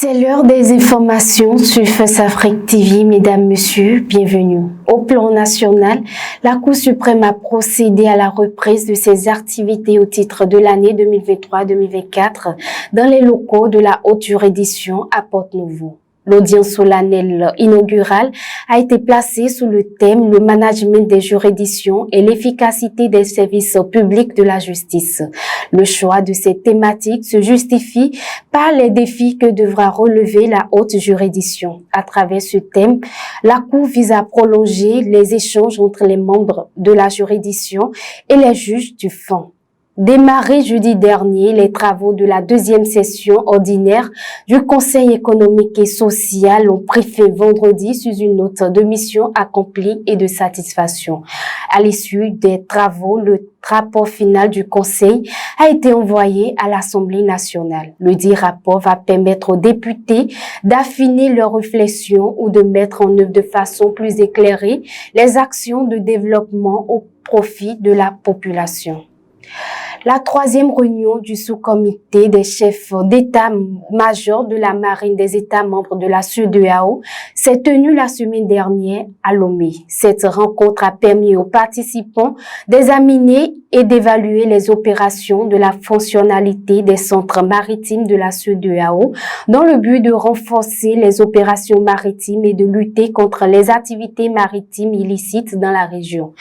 C'est l'heure des informations sur First Afrique TV. Mesdames, Messieurs, bienvenue. Au plan national, la Cour suprême a procédé à la reprise de ses activités au titre de l'année 2023-2024 dans les locaux de la haute juridiction à Porte-Nouveau. L'audience solennelle inaugurale a été placée sous le thème « Le management des juridictions et l'efficacité des services publics de la justice ». Le choix de cette thématique se justifie par les défis que devra relever la haute juridiction. À travers ce thème, la Cour vise à prolonger les échanges entre les membres de la juridiction et les juges du fond. Démarré jeudi dernier, les travaux de la deuxième session ordinaire du Conseil économique et social ont pris fin vendredi sous une note de mission accomplie et de satisfaction. À l'issue des travaux, le rapport final du Conseil a été envoyé à l'Assemblée nationale. Le dit rapport va permettre aux députés d'affiner leurs réflexions ou de mettre en œuvre de façon plus éclairée les actions de développement au profit de la population. La troisième réunion du sous-comité des chefs d'état-major de la marine des États membres de la CEDEAO s'est tenue la semaine dernière à Lomé. Cette rencontre a permis aux participants d'examiner et d'évaluer les opérations de la fonctionnalité des centres maritimes de la CEDEAO dans le but de renforcer les opérations maritimes et de lutter contre les activités maritimes illicites dans la région.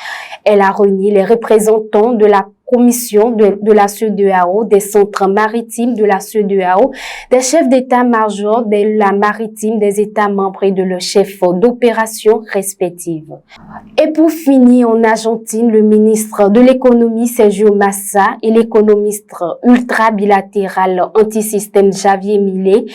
Elle a réuni les représentants de la Commission de la CEDEAO, des centres maritimes de la CEDEAO, des chefs d'état-major de la maritime des États membres et de leurs chefs d'opération respectifs. Et pour finir, en Argentine, le ministre de l'économie Sergio Massa et l'économiste ultra-bilatéral anti-système Javier Milei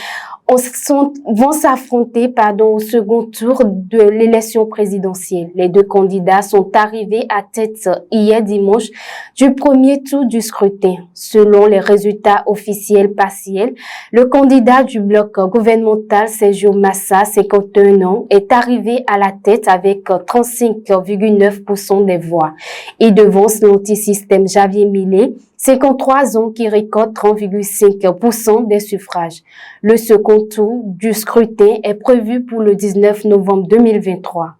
vont s'affronter au second tour de l'élection présidentielle. Les deux candidats sont arrivés à tête hier dimanche du premier tour du scrutin. Selon les résultats officiels partiels, le candidat du bloc gouvernemental Sergio Massa, 51 ans, est arrivé à la tête avec 35,9% des voix. Il devance l'antisystème Javier Milei, 53 ans, qui récolte 30,5% des suffrages. Le second tour du scrutin est prévu pour le 19 novembre 2023.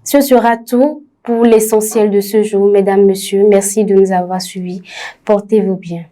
Ce sera tout pour l'essentiel de ce jour. Mesdames, Messieurs, merci de nous avoir suivis. Portez-vous bien.